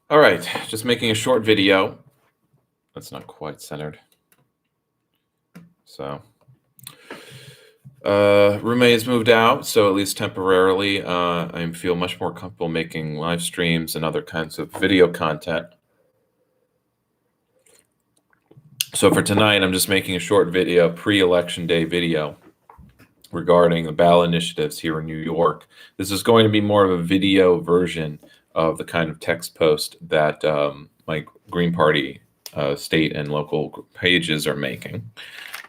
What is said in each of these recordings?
All right, just making a short video. That's not quite centered. So, roommate has moved out, so at least temporarily, I feel much more comfortable making live streams and other kinds of video content. So for tonight, I'm just making a short video, pre-election day video, regarding the ballot initiatives here in New York. This is going to be more of a video version of the kind of text post that my Green Party state and local pages are making.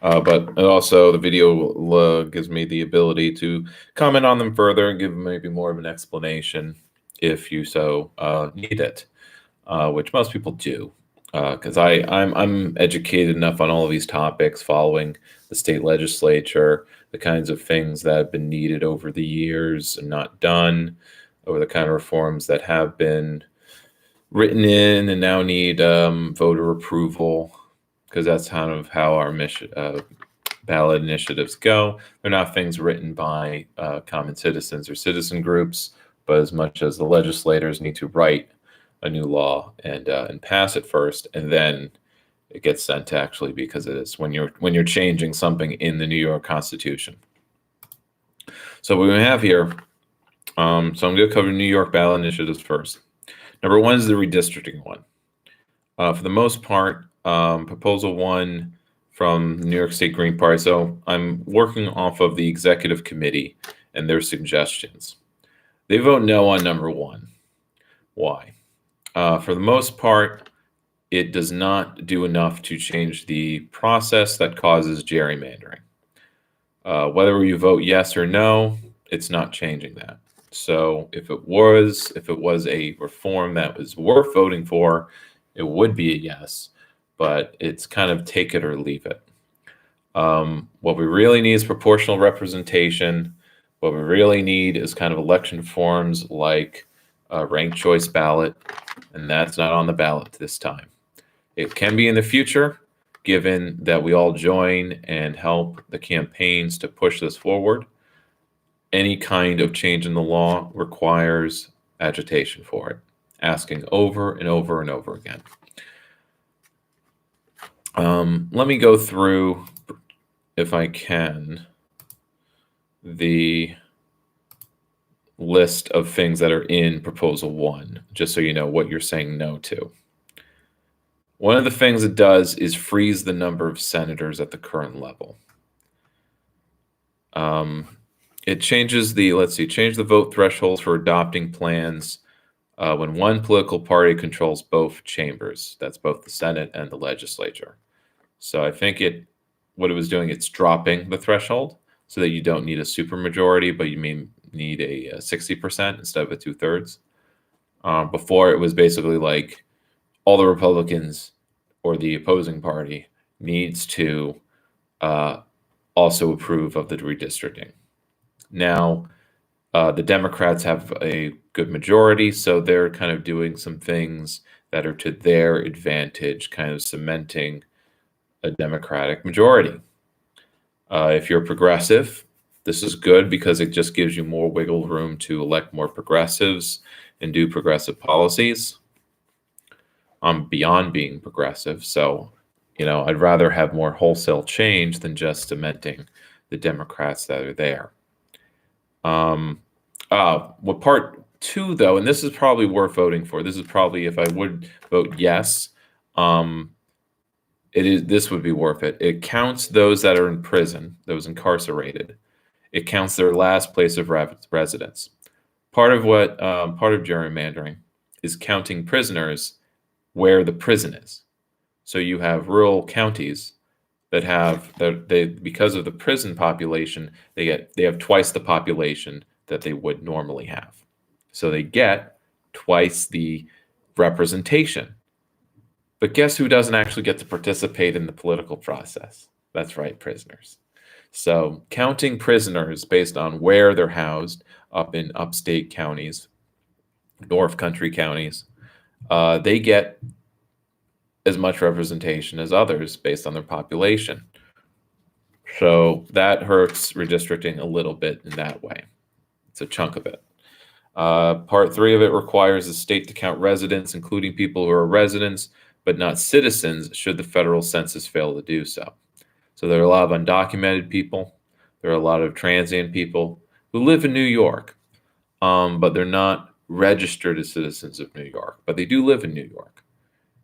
But also the video gives me the ability to comment on them further and give maybe more of an explanation if you so need it, which most people do. Because I'm educated enough on all of these topics, following the state legislature, the kinds of things that have been needed over the years and not done, or the kind of reforms that have been written in and now need voter approval, because that's kind of how our ballot initiatives go. They're not things written by common citizens or citizen groups, but as much as the legislators need to write a new law and pass it first, and then it gets sent to actually, because it is when you're changing something in the New York Constitution. So what we have here, so I'm going to cover New York ballot initiatives first. Number one is the redistricting one. For the most part, proposal one from the New York State Green Party. So I'm working off of the executive committee and their suggestions. They vote no on number one. Why? For the most part, it does not do enough to change the process that causes gerrymandering. Whether you vote yes or no, it's not changing that. So if it was a reform that was worth voting for, it would be a yes, but it's kind of take it or leave it. What we really need is proportional representation. What we really need is kind of election forms like a ranked choice ballot, and that's not on the ballot this time. It can be in the future, given that we all join and help the campaigns to push this forward. Any kind of change in the law requires agitation for it, asking over and over and over again. Let me go through, if I can, the list of things that are in proposal one, just so you know what you're saying no to. One of the things it does is freeze the number of senators at the current level. It changes change the vote thresholds for adopting plans when one political party controls both chambers. That's both the Senate and the legislature. So I think what it was doing, it's dropping the threshold so that you don't need a supermajority, but you need a 60% instead of a 2/3. Before, it was basically like all the Republicans or the opposing party needs to also approve of the redistricting. Now, the Democrats have a good majority, so they're kind of doing some things that are to their advantage, kind of cementing a Democratic majority. If you're progressive, this is good because it just gives you more wiggle room to elect more progressives and do progressive policies. I'm beyond being progressive, so I'd rather have more wholesale change than just cementing the Democrats that are there. What part two, though, and this is probably worth voting for. This is probably, if I would vote yes, this would be worth it. It counts those that are in prison, those incarcerated. It counts their last place of residence. Part of gerrymandering is counting prisoners where the prison is. So you have rural counties that because of the prison population, they have twice the population that they would normally have. So they get twice the representation. But guess who doesn't actually get to participate in the political process? That's right, prisoners. So counting prisoners based on where they're housed up in upstate counties, North Country counties, they get as much representation as others based on their population. So that hurts redistricting a little bit in that way. It's a chunk of it. Part 3 of it requires the state to count residents, including people who are residents but not citizens, should the federal census fail to do so. So there are a lot of undocumented people. There are a lot of transient people who live in New York, but they're not registered as citizens of New York, but they do live in New York.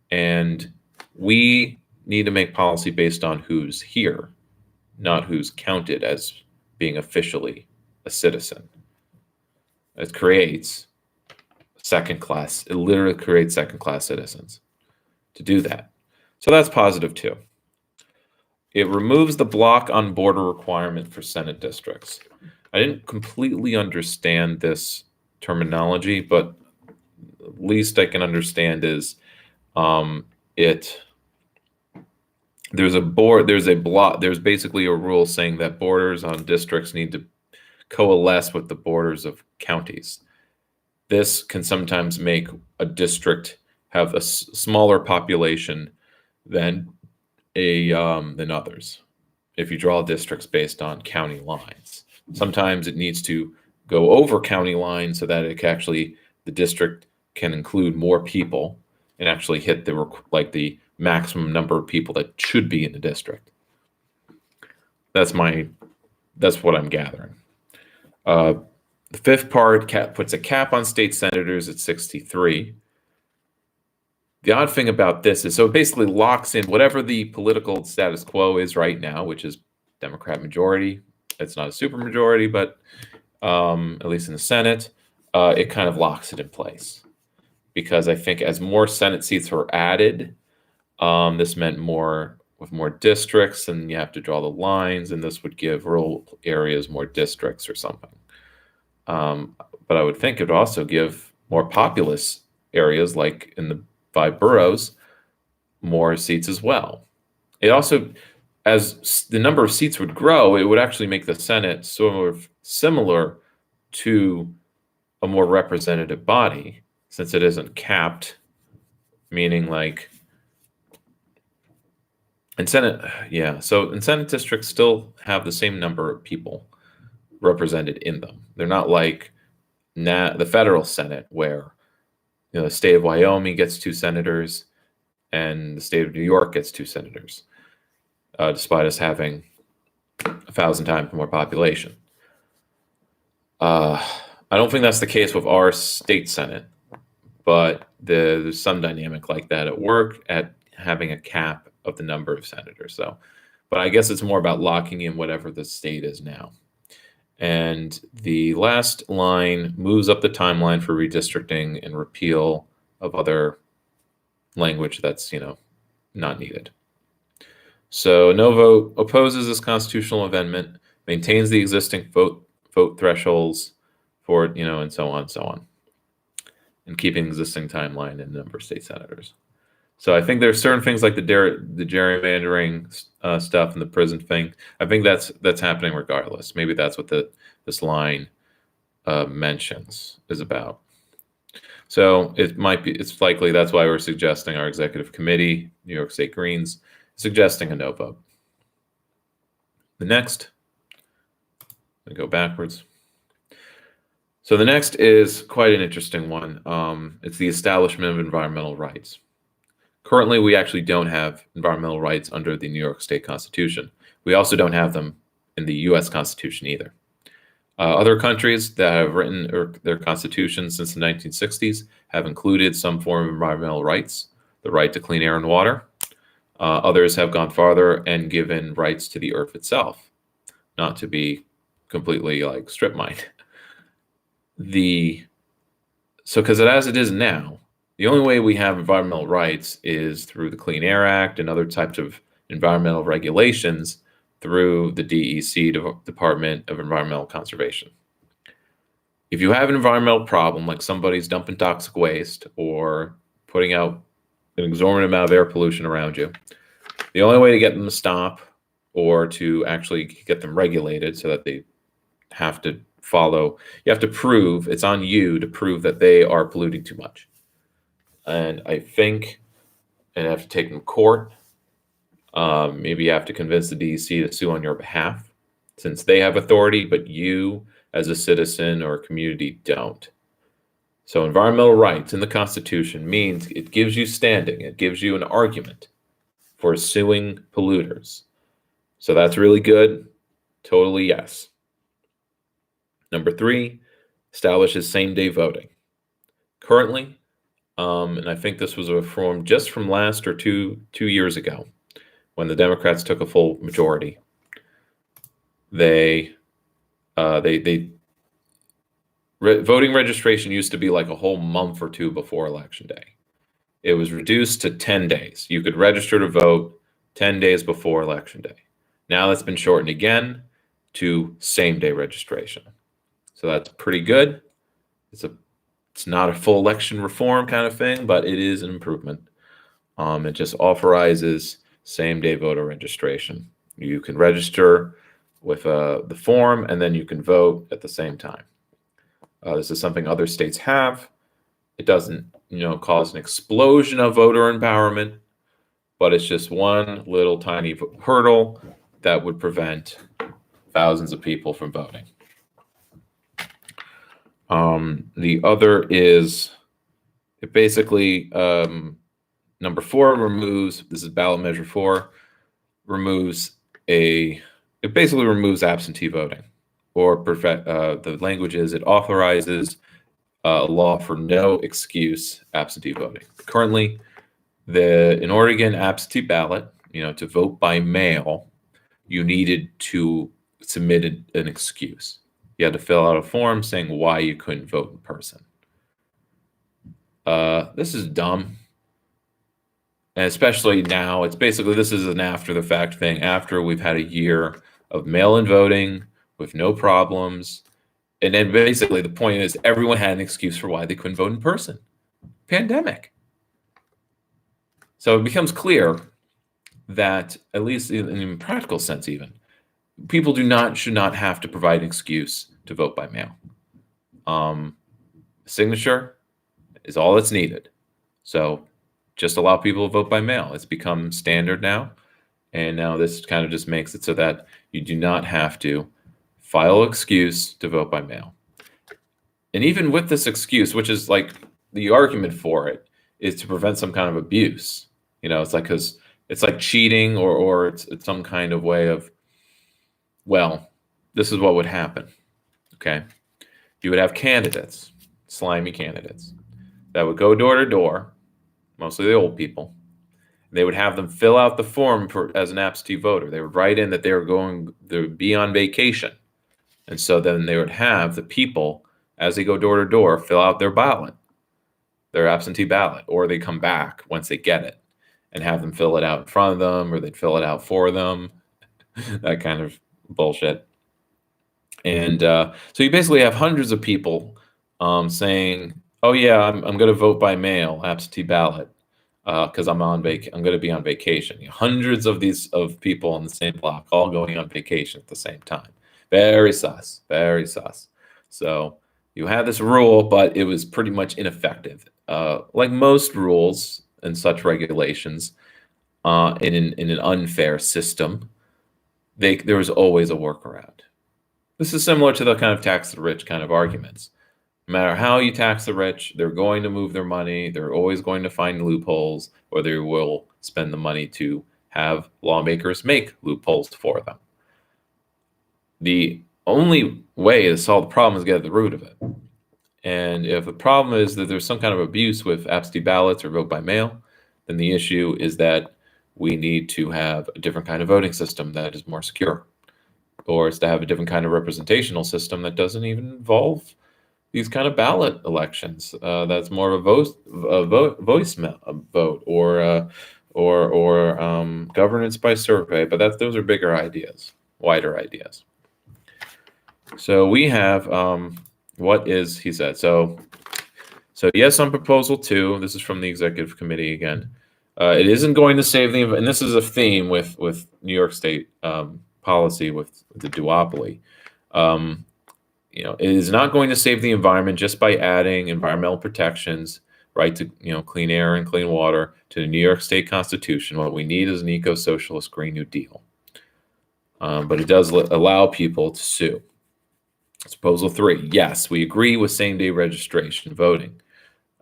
And we need to make policy based on who's here, not who's counted as being officially a citizen. It creates it literally creates second-class citizens to do that. So that's positive too. It removes the block on border requirement for Senate districts. I didn't completely understand this terminology, but at least I can understand is there's basically a rule saying that borders on districts need to coalesce with the borders of counties. This can sometimes make a district have a smaller population than others. If you draw districts based on county lines, sometimes it needs to go over county lines so that the district can include more people and actually hit the maximum number of people that should be in the district. That's what I'm gathering. The fifth part puts a cap on state senators at 63. The odd thing about this is, so it basically locks in whatever the political status quo is right now, which is Democrat majority. It's not a super majority, but at least in the Senate, it kind of locks it in place. Because I think as more Senate seats were added, this meant with more districts, and you have to draw the lines, and this would give rural areas more districts or something. But I would think it would also give more populous areas, like in the 5 boroughs, more seats as well. It also, as the number of seats would grow, it would actually make the Senate sort of similar to a more representative body, since it isn't capped, meaning like in Senate, so in Senate districts still have the same number of people represented in them. They're not like the federal Senate, where the state of Wyoming gets 2 senators and the state of New York gets 2 senators, despite us having 1,000 times more population. I don't think that's the case with our state Senate, but there's some dynamic like that at work at having a cap of the number of senators. But I guess it's more about locking in whatever the state is now. And the last line moves up the timeline for redistricting and repeal of other language that's, not needed. So no vote opposes this constitutional amendment, maintains the existing vote thresholds for, and so on, and keeping existing timeline and number of state senators. So I think there's certain things like the gerrymandering stuff and the prison thing. I think that's happening regardless. Maybe that's what this line mentions is about. So it's likely that's why we're suggesting our executive committee, New York State Greens, suggesting a no vote. The next, I'm going to go backwards. So the next is quite an interesting one. It's the establishment of environmental rights. Currently, we actually don't have environmental rights under the New York State Constitution. We also don't have them in the U.S. Constitution either. Other countries that have written their constitutions since the 1960s have included some form of environmental rights, the right to clean air and water. Others have gone farther and given rights to the earth itself, not to be completely like strip mined. Because as it is now, the only way we have environmental rights is through the Clean Air Act and other types of environmental regulations through the DEC, Department of Environmental Conservation. If you have an environmental problem, like somebody's dumping toxic waste or putting out an exorbitant amount of air pollution around you, the only way to get them to stop or to actually get them regulated so that they have to follow, you have to prove, it's on you to prove that they are polluting too much. And I think, and have to take them to court. Maybe you have to convince the DEC to sue on your behalf, since they have authority, but you as a citizen or a community don't. So environmental rights in the Constitution means it gives you standing. It gives you an argument for suing polluters. So that's really good. Totally yes. Number 3, establishes same-day voting. Currently, and I think this was a reform just from last or two years ago, when the Democrats took a full majority. Voting registration used to be like a whole month or two before Election Day. It was reduced to 10 days. You could register to vote 10 days before Election Day. Now that's been shortened again to same-day registration. So that's pretty good. It's not a full election reform kind of thing, but it is an improvement. It just authorizes same-day voter registration. You can register with the form, and then you can vote at the same time. This is something other states have. It doesn't, cause an explosion of voter empowerment, but it's just one little tiny hurdle that would prevent thousands of people from voting. The other is, it basically, number 4 removes, this is ballot measure 4, it basically removes absentee voting, or the language is, it authorizes a law for no excuse absentee voting. Currently, in order to get an absentee ballot, to vote by mail, you needed to submit an excuse. You had to fill out a form saying why you couldn't vote in person. This is dumb. And especially now, this is an after the fact thing, after we've had a year of mail-in voting with no problems. And then basically the point is everyone had an excuse for why they couldn't vote in person. Pandemic. So it becomes clear that, at least in a practical sense even, people should not have to provide an excuse to vote by mail. Signature is all that's needed. So just allow people to vote by mail. It's become standard now. And now this kind of just makes it so that you do not have to file an excuse to vote by mail. And even with this excuse, which is like the argument for it, is to prevent some kind of abuse. It's like, because it's like cheating, or it's some kind of way of, well, this is what would happen. Okay. You would have candidates, slimy candidates, that would go door to door, mostly the old people. They would have them fill out the form as an absentee voter. They would write in that they would be on vacation. And so then they would have the people, as they go door to door, fill out their ballot, their absentee ballot, or they come back once they get it and have them fill it out in front of them, or they'd fill it out for them, that kind of bullshit. And so you basically have hundreds of people saying, oh yeah, I'm going to vote by mail, absentee ballot, because I'm going to be on vacation. Hundreds of people on the same block, all going on vacation at the same time. Very sus, very sus. So you had this rule, but it was pretty much ineffective. Like most rules and such regulations in an unfair system, there was always a workaround. This is similar to the kind of tax the rich kind of arguments. No matter how you tax the rich, they're going to move their money. They're always going to find loopholes, or they will spend the money to have lawmakers make loopholes for them. The only way to solve the problem is get at the root of it. And if the problem is that there's some kind of abuse with absentee ballots or vote by mail, then the issue is that we need to have a different kind of voting system that is more secure, or it's to have a different kind of representational system that doesn't even involve these kind of ballot elections. That's more of a voice vote, or governance by survey. But those are bigger ideas, wider ideas. So we have he said. So yes on proposal 2. This is from the executive committee again. It isn't going to save and this is a theme with New York State policy with the duopoly. It is not going to save the environment just by adding environmental protections, right to clean air and clean water to the New York State Constitution. What we need is an eco-socialist Green New Deal. But it does allow people to sue. That's Proposal 3. Yes, we agree with same-day registration voting,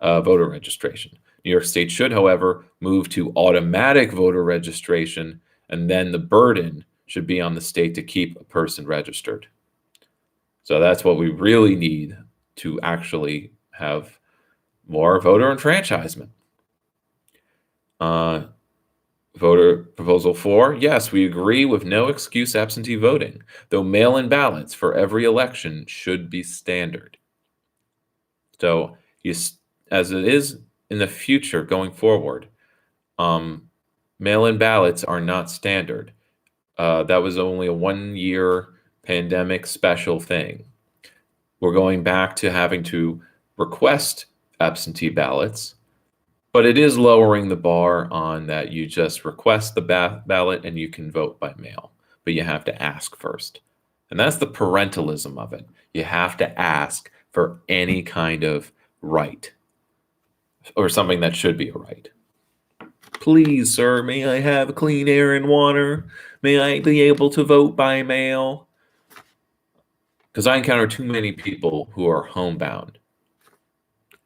voter registration. New York State should, however, move to automatic voter registration, and then the burden should be on the state to keep a person registered. So that's what we really need to actually have more voter enfranchisement. Voter Proposal 4, yes, we agree with no excuse absentee voting, though mail-in ballots for every election should be standard. So, as it is in the future going forward, mail-in ballots are not standard. That was only a one-year pandemic special thing. We're going back to having to request absentee ballots, but it is lowering the bar on that you just request the ballot and you can vote by mail, but you have to ask first. And that's the parentalism of it. You have to ask for any kind of right or something that should be a right. Please, sir, may I have clean air and water? May I be able to vote by mail? Because I encounter too many people who are homebound,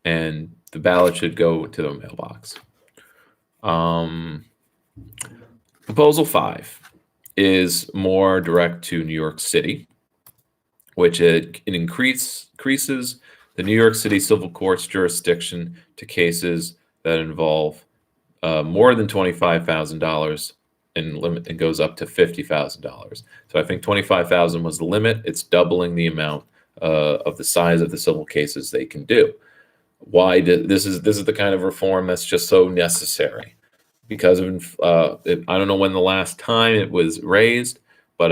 and the ballot should go to the mailbox. Proposal 5 is more direct to New York City, which it increases the New York City Civil Court's jurisdiction to cases that involve more than $25,000 and limit, and goes up to $50,000. So I think 25,000 was the limit. It's doubling the amount of the size of the civil cases they can do. Why did this is the kind of reform that's just so necessary because of I don't know when the last time it was raised, but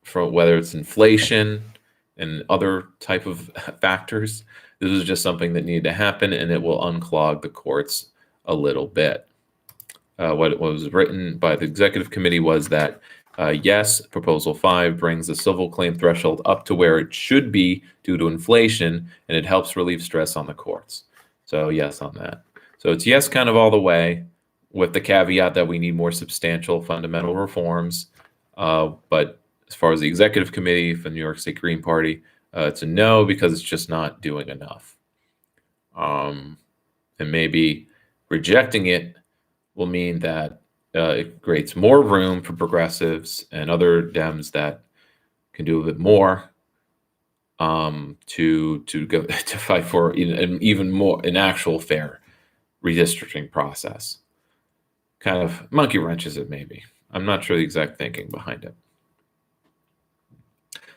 from whether it's inflation and other type of factors, this is just something that needed to happen, and it will unclog the courts a little bit. What was written by the executive committee was that yes, Proposal 5 brings the civil claim threshold up to where it should be due to inflation, and it helps relieve stress on the courts. So yes on that. So it's yes kind of all the way, with the caveat that we need more substantial fundamental reforms. But as far as the executive committee for the New York State Green Party, it's a no because it's just not doing enough. And maybe rejecting it will mean that it creates more room for progressives and other Dems that can do a bit more to go to fight for even more an actual fair redistricting process. Kind of monkey wrenches it maybe. I'm not sure the exact thinking behind it.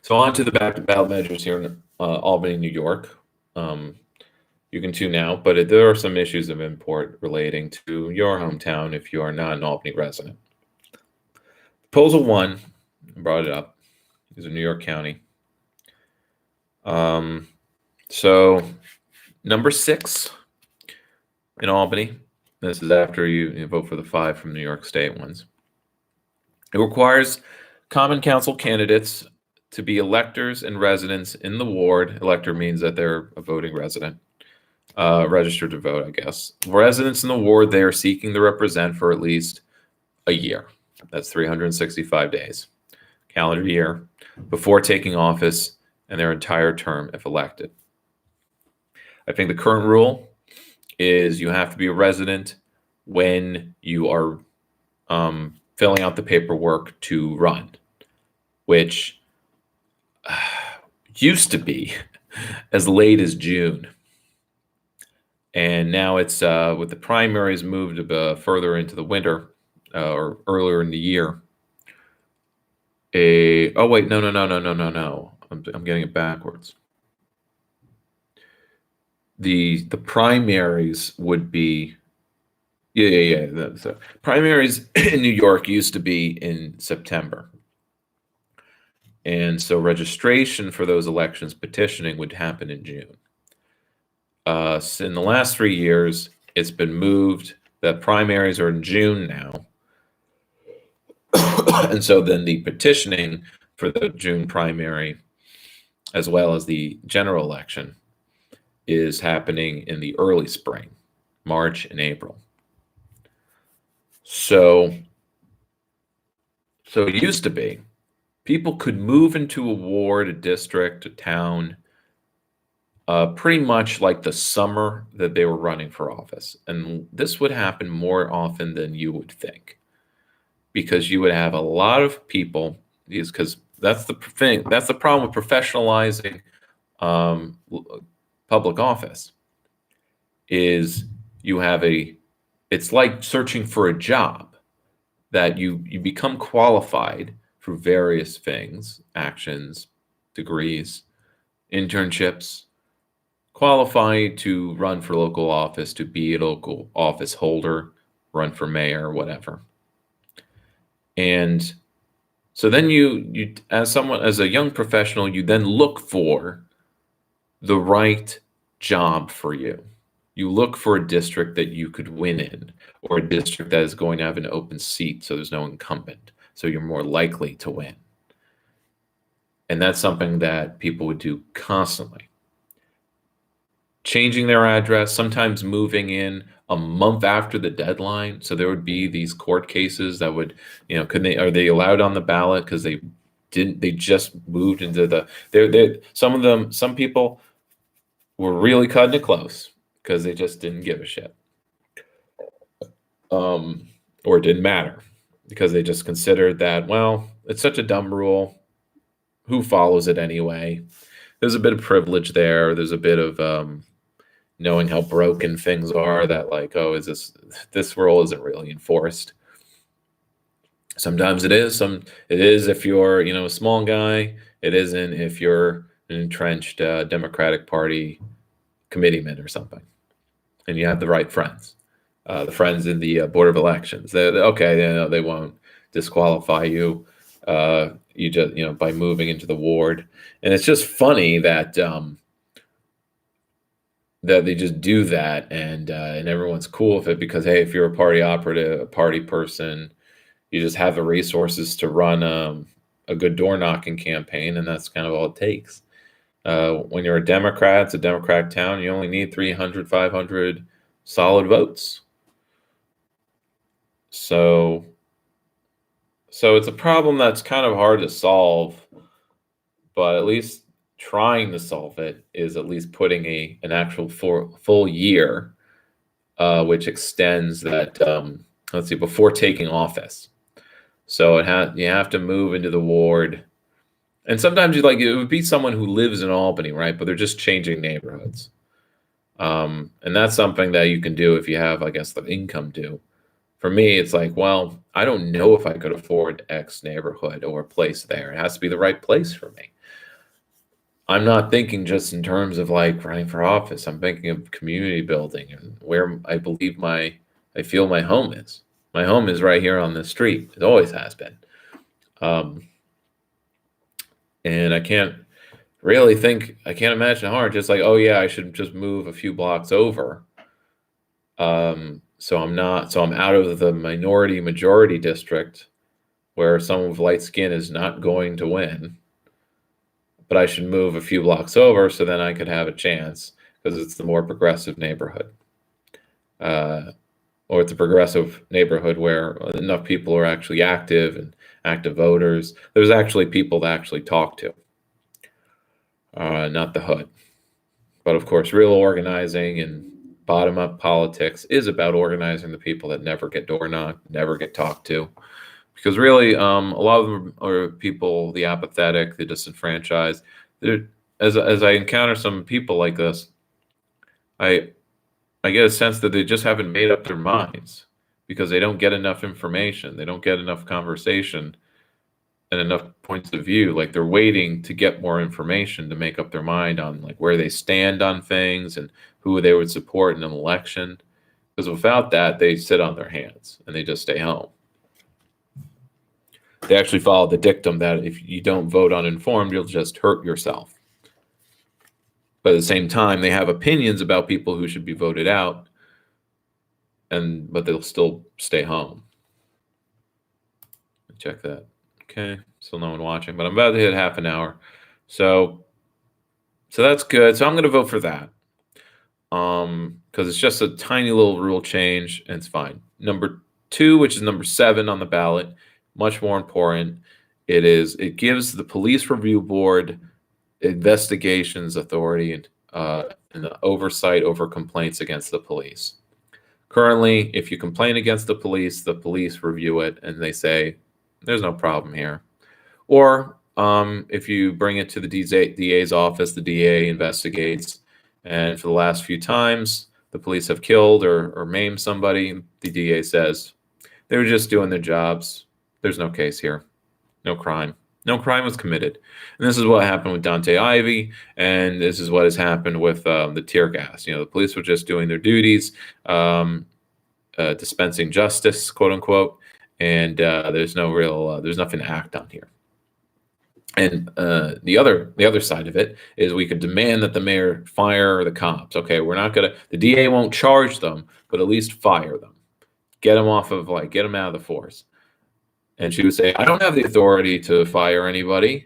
So on to the ballot measures here in Albany, New York. You can tune out, but there are some issues of import relating to your hometown if you are not an Albany resident. Proposal 1, I brought it up, is in New York County. So number 6 in Albany, this is after you vote for the 5 from New York State ones. It requires common council candidates to be electors and residents in the ward. Elector means that they're a voting resident. Registered to vote, I guess. Residents in the ward they are seeking to represent for at least a year. That's 365 days, calendar year, before taking office and their entire term if elected. I think the current rule is you have to be a resident when you are filling out the paperwork to run, which used to be as late as June. And now it's with the primaries moved further into the winter or earlier in the year. Oh wait, no. I'm getting it backwards. The primaries would be the primaries in New York used to be in September. And so registration for those elections, petitioning, would happen in June. So in the last 3 years, it's been moved. The primaries are in June now. And so then the petitioning for the June primary, as well as the general election, is happening in the early spring, March and April. So it used to be people could move into a ward, a district, a town, pretty much like the summer that they were running for office. And this would happen more often than you would think, because you would have a lot of people, because that's the thing, that's the problem with professionalizing um, public office, is you have it's like searching for a job, that you become qualified through various things, actions, degrees, internships, qualified to run for local office, to be a local office holder, run for mayor, whatever. And so then you as a young professional, you then look for the right job for you. You look for a district that you could win in, or a district that is going to have an open seat, so there's no incumbent, so you're more likely to win. And that's something that people would do constantly. Changing their address, sometimes moving in a month after the deadline. So there would be these court cases that would, are they allowed on the ballot because they just moved into some people were really cutting it close because they just didn't give a shit. Or it didn't matter because they just considered that, well, it's such a dumb rule. Who follows it anyway? There's a bit of privilege there. There's a bit of knowing how broken things are, that like, oh, is this rule isn't really enforced. Sometimes it is. It is if you're, a small guy. It isn't if you're an entrenched Democratic Party committeeman or something, and you have the right friends. The friends in the Board of Elections. They won't disqualify you. You just, by moving into the ward. And it's just funny that that they just do that, and everyone's cool with it because, hey, if you're a party operative, a party person, you just have the resources to run a good door knocking campaign, and that's kind of all it takes. When you're a Democrat, it's a Democratic town, you only need 300, 500 solid votes. So it's a problem that's kind of hard to solve, but at least trying to solve it is at least putting an actual full year, which extends that, before taking office. So you have to move into the ward. And sometimes it would be someone who lives in Albany, right? But they're just changing neighborhoods. And that's something that you can do if you have, I guess, the income due. For me, it's like, well, I don't know if I could afford X neighborhood or place there. It has to be the right place for me. I'm not thinking just in terms of like running for office. I'm thinking of community building and where I feel my home is. My home is right here on the street. It always has been. And I can't imagine hard. Just like, oh yeah, I should just move a few blocks over. So I'm out of the majority district where someone with light skin is not going to win. But I should move a few blocks over so then I could have a chance because it's the more progressive neighborhood. Or it's a progressive neighborhood where enough people are actually active and active voters. There's actually people to actually talk to, not the hood. But of course, real organizing and bottom-up politics is about organizing the people that never get door knocked, never get talked to. Because really, a lot of them are people, the apathetic, the disenfranchised. As I encounter some people like this, I get a sense that they just haven't made up their minds because they don't get enough information. They don't get enough conversation and enough points of view. Like they're waiting to get more information to make up their mind on like where they stand on things and who they would support in an election. Because without that, they sit on their hands and they just stay home. They actually follow the dictum that if you don't vote uninformed, you'll just hurt yourself. But at the same time, they have opinions about people who should be voted out, but they'll still stay home. Check that. Okay, still no one watching, but I'm about to hit half an hour. So that's good. So I'm going to vote for that. Because it's just a tiny little rule change, and it's fine. Number 2, which is number 7 on the ballot, much more important, It gives the police review board investigations authority and the oversight over complaints against the police. Currently, if you complain against the police review it and they say there's no problem here. Or if you bring it to the DA's office, the DA investigates, and for the last few times the police have killed or maimed somebody, the DA says they were just doing their jobs. There's no case here. No crime. No crime was committed. And this is what happened with Dante Ivy, and this is what has happened with the tear gas. The police were just doing their duties, dispensing justice, quote unquote, and there's nothing to act on here. And the other side of it is we could demand that the mayor fire the cops. Okay, the DA won't charge them, but at least fire them. Get them out of the force. And she would say, I don't have the authority to fire anybody.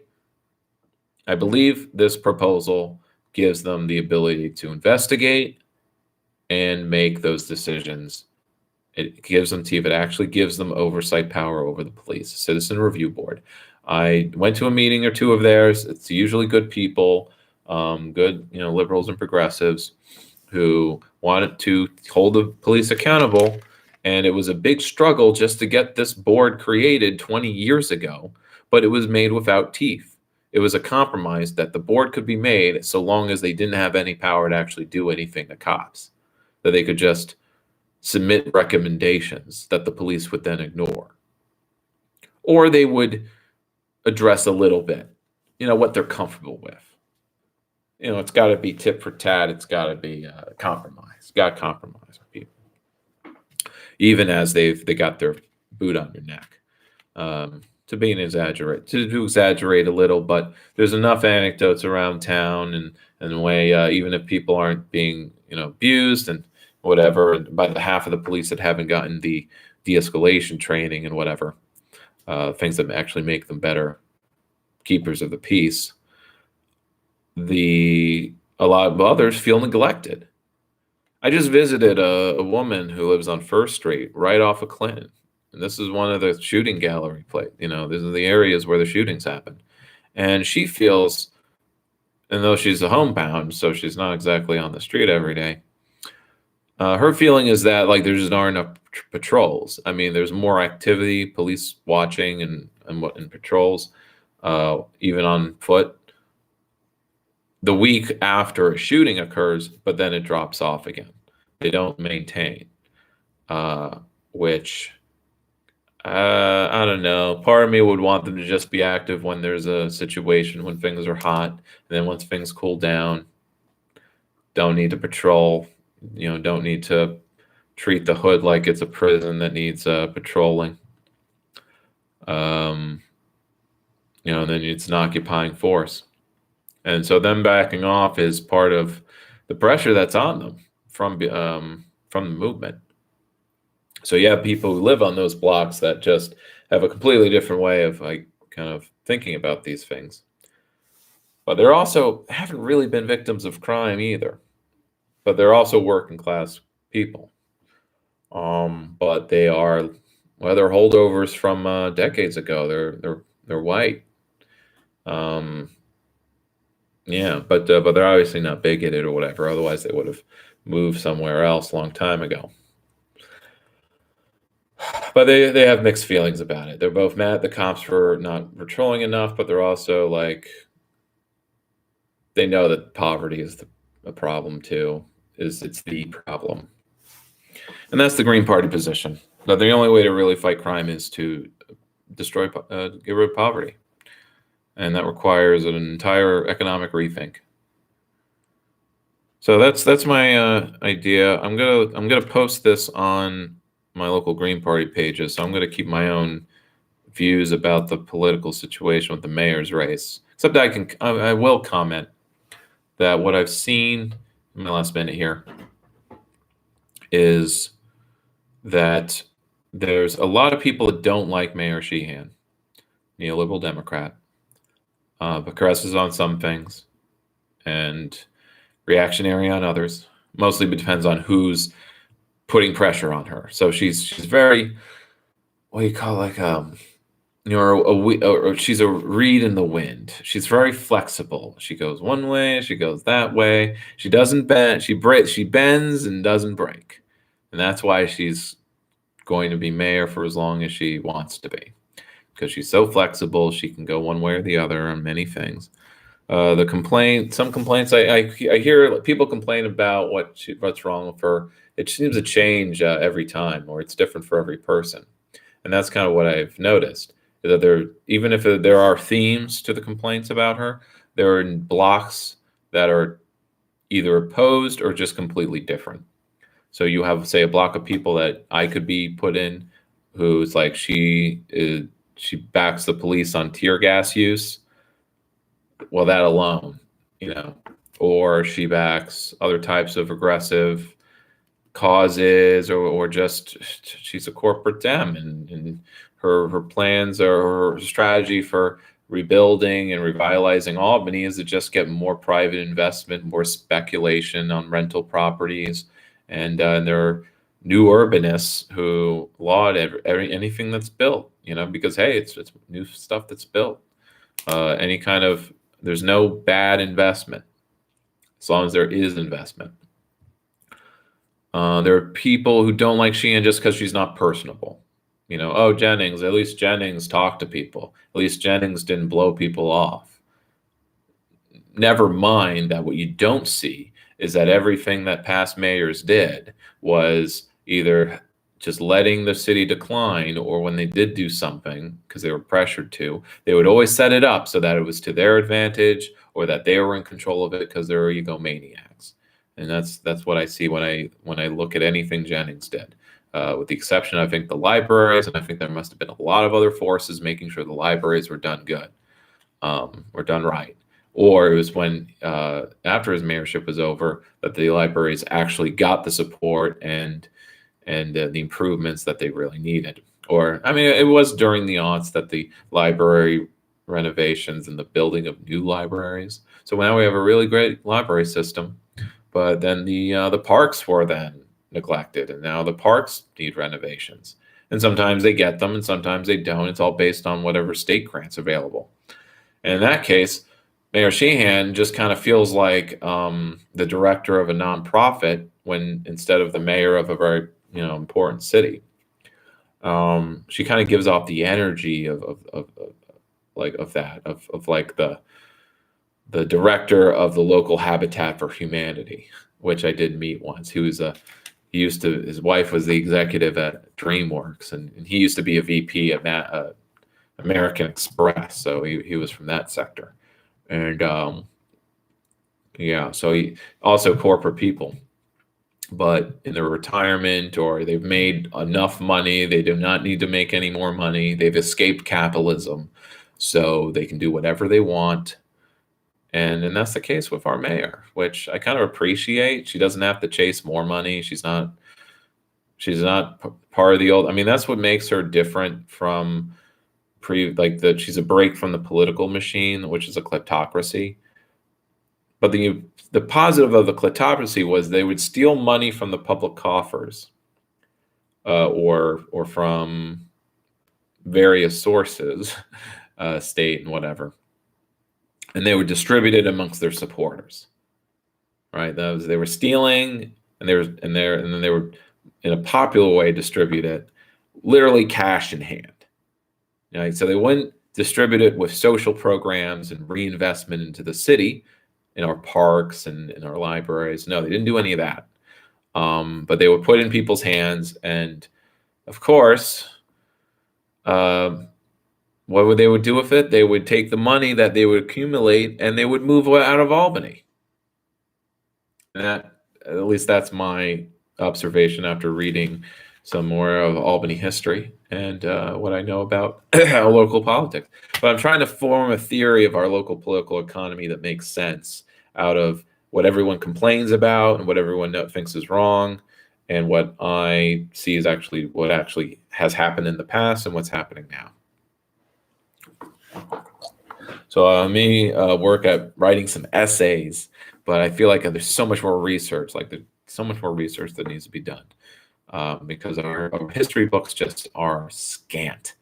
I believe this proposal gives them the ability to investigate and make those decisions. It actually gives them oversight power over the police, citizen review board. I went to a meeting or two of theirs. It's usually good people, good, liberals and progressives who wanted to hold the police accountable. And it was a big struggle just to get this board created 20 years ago, but it was made without teeth. It was a compromise that the board could be made so long as they didn't have any power to actually do anything to cops, that they could just submit recommendations that the police would then ignore. Or they would address a little bit, what they're comfortable with. It's got to be tit for tat. It's got to be compromise. Got to compromise with people. Even as they got their boot on your neck, to exaggerate a little, but there's enough anecdotes around town and the way even if people aren't being abused and whatever, by the half of the police that haven't gotten the de-escalation training and whatever, things that actually make them better keepers of the peace, a lot of others feel neglected. I just visited a woman who lives on First Street, right off of Clinton. And this is one of the shooting gallery places. These are the areas where the shootings happen. And she feels, and though she's a homebound, so she's not exactly on the street every day, her feeling is that there just aren't enough patrols. I mean, there's more activity, police watching and patrols, even on foot, the week after a shooting occurs, but then it drops off again. They don't maintain, which I don't know. Part of me would want them to just be active when there's a situation, when things are hot, and then once things cool down, don't need to patrol. Don't need to treat the hood like it's a prison that needs patrolling. And then it's an occupying force. And so them backing off is part of the pressure that's on them from the movement. So you have people who live on those blocks that just have a completely different way of kind of thinking about these things. But they're also haven't really been victims of crime either. But they're also working class people. But they're holdovers from decades ago. They're white. Yeah, but they're obviously not bigoted or whatever. Otherwise, they would have moved somewhere else a long time ago. But they have mixed feelings about it. They're both mad at the cops for not patrolling enough, but they're also they know that poverty is a problem too. It's the problem, and that's the Green Party position. That the only way to really fight crime is to get rid of poverty. And that requires an entire economic rethink. So that's my idea. I'm gonna post this on my local Green Party pages. So I'm gonna keep my own views about the political situation with the mayor's race. Except I will comment that what I've seen in my last minute here is that there's a lot of people that don't like Mayor Sheehan, neoliberal Democrat. Progressives on some things and reactionary on others. Mostly depends on who's putting pressure on her. So she's very, what do you call or she's a reed in the wind. She's very flexible. She goes one way, she goes that way. She doesn't bend. She bends and doesn't break, and that's why she's going to be mayor for as long as she wants to be, because she's so flexible. She can go one way or the other on many things. Some complaints I hear people complain about what's wrong with her. It seems to change every time, or it's different for every person, and that's kind of what I've noticed. Is that even if there are themes to the complaints about her, there are blocks that are either opposed or just completely different. So you have, say, a block of people that I could be put in, who's like she backs the police on tear gas use. Well, that alone, or she backs other types of aggressive causes, or just she's a corporate dem, and her plans or her strategy for rebuilding and revitalizing Albany is to just get more private investment, more speculation on rental properties, and there are new urbanists who laud anything that's built, because hey, it's new stuff that's built. Any kind of There's no bad investment as long as there is investment. There are people who don't like Sheehan just because she's not personable. Oh, Jennings, at least Jennings talked to people. At least Jennings didn't blow people off. Never mind that what you don't see is that everything that past mayors did was either just letting the city decline, or when they did do something because they were pressured to, they would always set it up so that it was to their advantage, or that they were in control of it because they're egomaniacs. And that's what I see when I look at anything Jennings did, with the exception, I think, the libraries, and I think there must have been a lot of other forces making sure the libraries were done good, were done right. Or it was when, after his mayorship was over, that the libraries actually got the support and the improvements that they really needed. Or, I mean, it was during the aughts that the library renovations and the building of new libraries. So now we have a really great library system, but then the parks were then neglected, and now the parks need renovations. And sometimes they get them, and sometimes they don't. It's all based on whatever state grants available. And in that case, Mayor Sheehan just kind of feels like the director of a nonprofit, when instead of the mayor of a very important city. She kind of gives off the energy of like the director of the local Habitat for Humanity, which I did meet once. His wife was the executive at DreamWorks, and he used to be a VP at American Express, so he was from that sector. And so he also corporate people, but in their retirement, or they've made enough money, they do not need to make any more money. They've escaped capitalism, so they can do whatever they want. And that's the case with our mayor, which I kind of appreciate. She doesn't have to chase more money. She's not part of the old. I mean, that's what makes her different from she's a break from the political machine, which is a kleptocracy. But the positive of the kleptocracy was they would steal money from the public coffers, or from various sources, state and whatever, and they would distribute it amongst their supporters. Right? They were stealing, and then they would, in a popular way, distribute it, literally cash in hand. Right? So they wouldn't distribute it with social programs and reinvestment into the city, in our parks and in our libraries. No, they didn't do any of that. But they would put it in people's hands, and of course, what they would do with it? They would take the money that they would accumulate, and they would move out of Albany. And at least that's my observation after reading some more of Albany history and what I know about local politics. But I'm trying to form a theory of our local political economy that makes sense out of what everyone complains about and what everyone thinks is wrong, and what I see is what actually has happened in the past and what's happening now. So I may work at writing some essays, but I feel like there's so much more research. There's so much more research that needs to be done, because our history books just are scant.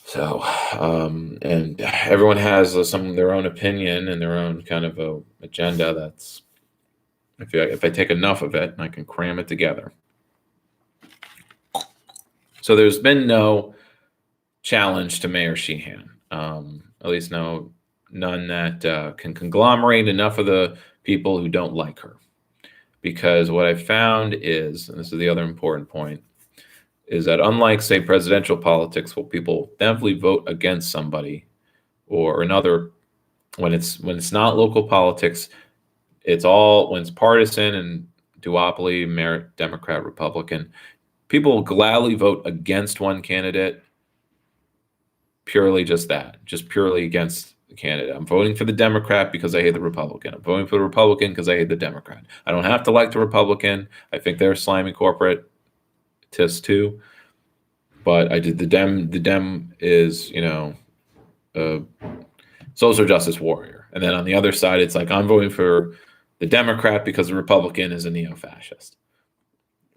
So, and everyone has some of their own opinion and their own kind of a agenda. That's if I take enough of it, I can cram it together. So there's been no challenge to Mayor Sheehan, at least none that can conglomerate enough of the people who don't like her. Because what I found is, and this is the other important point, is that unlike, say, presidential politics, where people definitely vote against somebody or another, when it's not local politics, it's all when it's partisan and duopoly, merit, Democrat, Republican, people will gladly vote against one candidate purely just purely against the candidate. I'm voting for the Democrat because I hate the Republican. I'm voting for the Republican because I hate the Democrat. I don't have to like the Republican. I think they're slimy corporate too. But I did the Dem is, a social justice warrior. And then on the other side, it's like I'm voting for the Democrat because the Republican is a neo-fascist.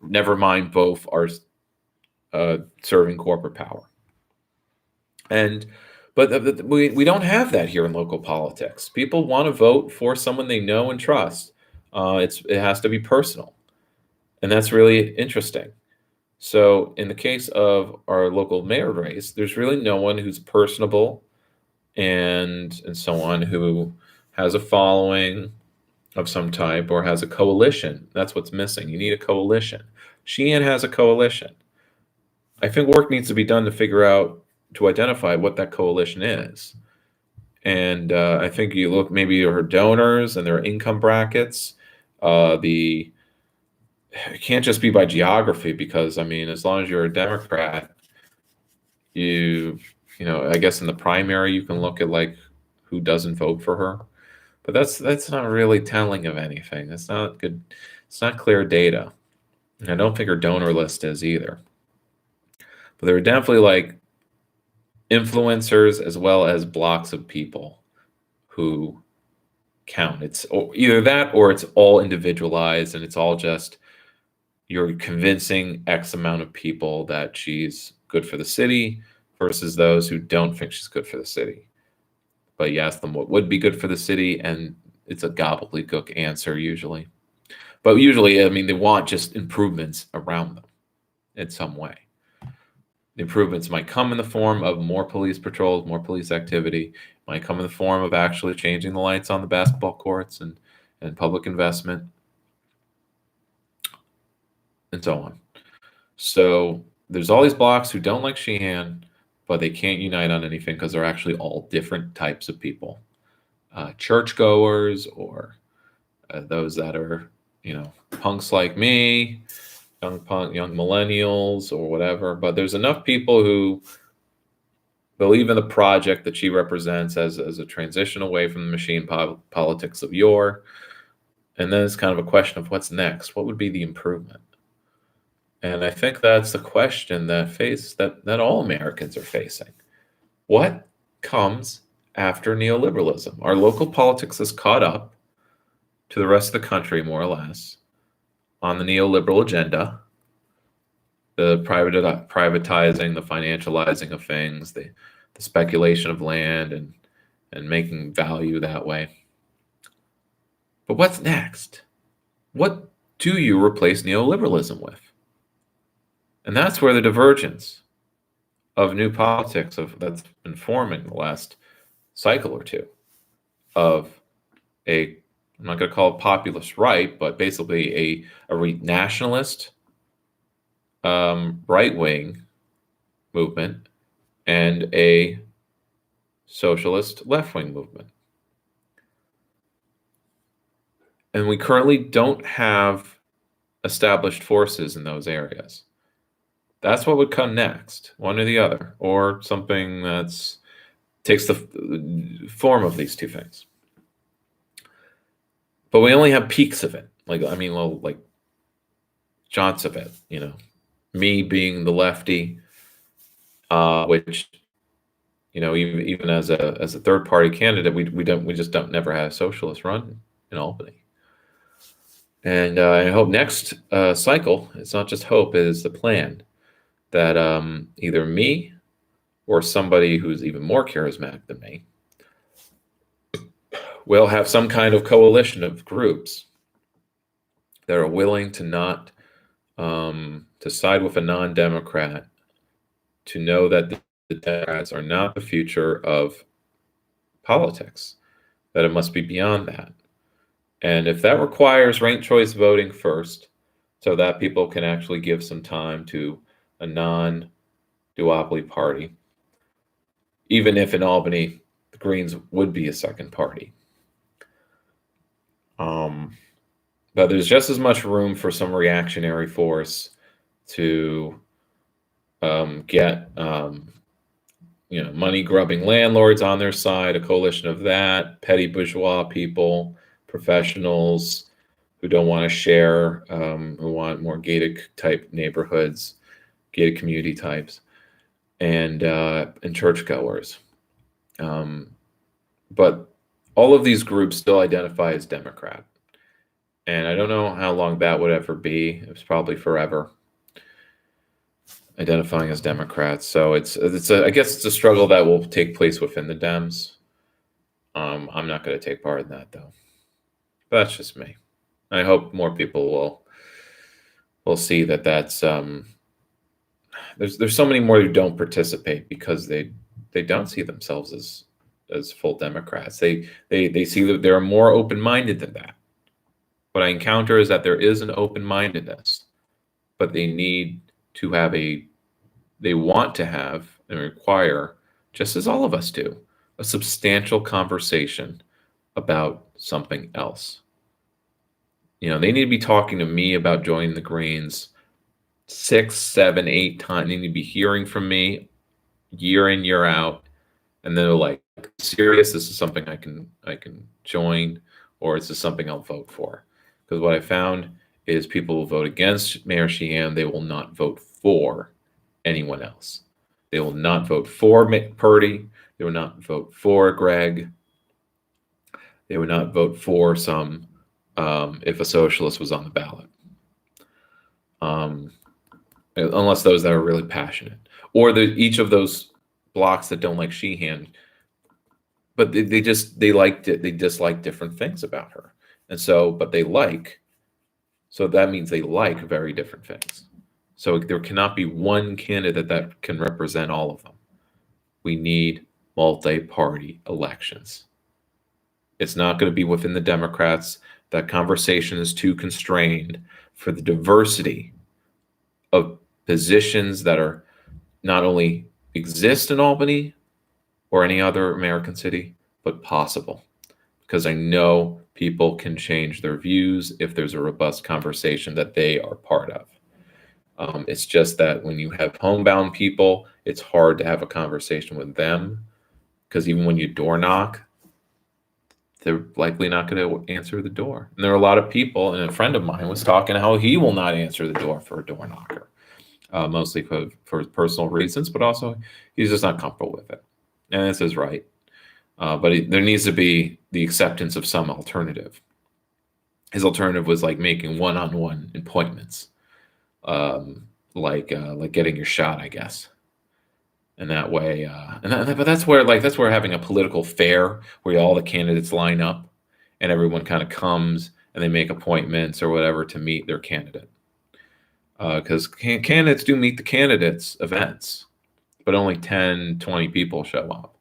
Never mind, both are serving corporate power. But we don't have that here in local politics. People want to vote for someone they know and trust. It has to be personal, and that's really interesting. So in the case of our local mayor race, there's really no one who's personable and so on who has a following of some type or has a coalition. That's what's missing. You need a coalition. Sheehan has a coalition. I think work needs to be done to identify what that coalition is. And I think you look maybe at her donors and their income brackets. It can't just be by geography because I mean, as long as you're a Democrat, I guess in the primary you can look at like who doesn't vote for her, but that's not really telling of anything. It's not good. It's not clear data, and I don't think her donor list is either. But there are definitely like influencers as well as blocks of people who count. It's either that or it's all individualized and it's all just you're convincing X amount of people that she's good for the city versus those who don't think she's good for the city. But you ask them what would be good for the city, and it's a gobbledygook answer usually. But usually, I mean, they want just improvements around them in some way. The improvements might come in the form of more police patrols, more police activity, might come in the form of actually changing the lights on the basketball courts and public investment and so on. So there's all these blocks who don't like Sheehan, but they can't unite on anything because they're actually all different types of people. Churchgoers or those that are, punks like me, young millennials or whatever. But there's enough people who believe in the project that she represents as a transition away from the machine politics of yore. And then it's kind of a question of what's next. What would be the improvement? And I think that's the question that all Americans are facing. What comes after neoliberalism? Our local politics is caught up to the rest of the country, more or less, on the neoliberal agenda, the privatizing, the financializing of things, the speculation of land and making value that way. But what's next? What do you replace neoliberalism with? And that's where the divergence of new politics that's been forming the last cycle or two of I'm not going to call it populist right, but basically a nationalist right-wing movement and a socialist left-wing movement. And we currently don't have established forces in those areas. That's what would come next, one or the other, or something that's takes the form of these two things. But we only have peaks of it. Like jaunts of it, me being the lefty, which, even as a third party candidate, we just don't never had a socialist run in Albany. And I hope next cycle, it's not just hope, it is the plan that either me or somebody who's even more charismatic than me will have some kind of coalition of groups that are willing to not to side with a non-Democrat, to know that the Democrats are not the future of politics, that it must be beyond that. And if that requires ranked choice voting first, so that people can actually give some time to a non-duopoly party, even if in Albany the Greens would be a second party. But there's just as much room for some reactionary force to get money-grubbing landlords on their side, a coalition of that, petty bourgeois people, professionals who don't want to share, who want more gated type neighborhoods, gated community types, and churchgoers. But all of these groups still identify as Democrat. And I don't know how long that would ever be. It's probably forever, identifying as Democrats. So I guess it's a struggle that will take place within the Dems. I'm not going to take part in that, though. But that's just me. I hope more people will see that that's there's so many more who don't participate because they don't see themselves as full Democrats. They see that they're more open-minded than that. What I encounter is that there is an open-mindedness, but they want to have and require, just as all of us do, a substantial conversation about something else. They need to be talking to me about joining the Greens 6, 7, 8 times. They need to be hearing from me year in, year out, and they're like, serious, this is something I can join, or is this something I'll vote for? Because what I found is people will vote against Mayor Sheehan. They will not vote for anyone else. They will not vote for Purdy. They will not vote for Greg. They would not vote for some if a socialist was on the ballot. Unless those that are really passionate. Or each of those blocks that don't like Sheehan, but they dislike different things about her. And so, so that means they like very different things. So there cannot be one candidate that can represent all of them. We need multi-party elections. It's not going to be within the Democrats. That conversation is too constrained for the diversity of positions that are not only exist in Albany or any other American city, but possible. Because I know people can change their views if there's a robust conversation that they are part of. It's just that when you have homebound people, it's hard to have a conversation with them, because even when you door knock, they're likely not going to answer the door. And there are a lot of people, and a friend of mine was talking how he will not answer the door for a door knocker, mostly for personal reasons, but also he's just not comfortable with it. And this is right. But there needs to be the acceptance of some alternative. His alternative was like making one-on-one appointments, like getting your shot, I guess. And that way, but that's where having a political fair where all the candidates line up and everyone kind of comes and they make appointments or whatever to meet their candidate. Because candidates do meet the candidates events, but only 10, 20 people show up.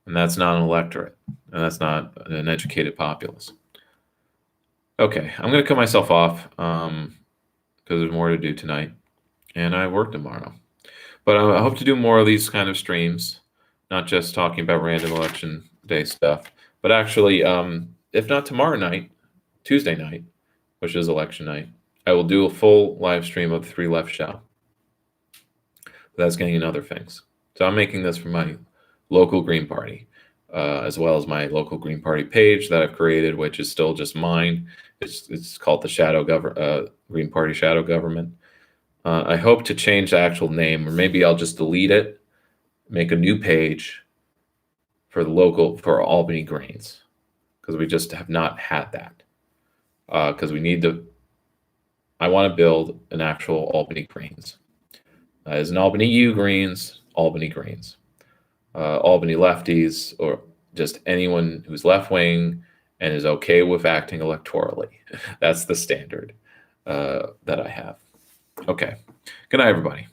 And that's not an electorate, and that's not an educated populace. Okay, I'm going to cut myself off because there's more to do tonight, and I work tomorrow. But I hope to do more of these kind of streams, not just talking about random election day stuff, but actually, if not tomorrow night, Tuesday night, which is election night, I will do a full live stream of the 3 Left Show. That's getting into other things. So I'm making this for my local Green Party, as well as my local Green Party page that I've created, which is still just mine. It's called the Green Party Shadow Government. I hope to change the actual name, or maybe I'll just delete it, make a new page for Albany Greens, because we just have not had that. Because I want to build an actual Albany Greens. As an Albany U Greens, Albany Greens, Albany lefties, or just anyone who's left-wing and is okay with acting electorally. That's the standard that I have. Okay. Good night, everybody.